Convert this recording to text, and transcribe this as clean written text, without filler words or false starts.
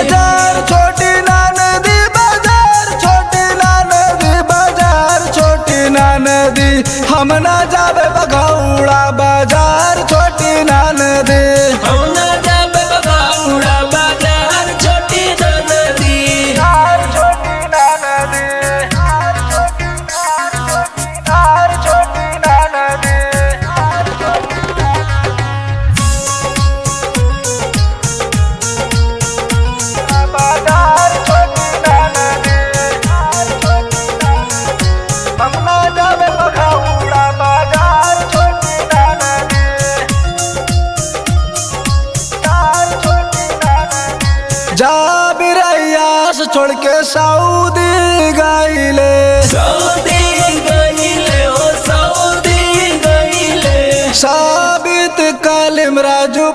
बाजार छोटी नदी, बाजार छोटी नदी, बाजार छोटी नदी, हम ना जाबे बघौड़ा बाजार छोटी नदी, हम ना जाबे बघौड़ा बाजार छोटी नदी, छोटी नदी, छोटी नदी। बाजार छोटी नदी, हम ना जाबे बघौड़ा बाजार छोटी नदी, छोटी नदी। जाबिर अय्यास छोड़ के सऊदी गईले, सऊदी गईले ओ सऊदी गईले, साबित कालिम राजू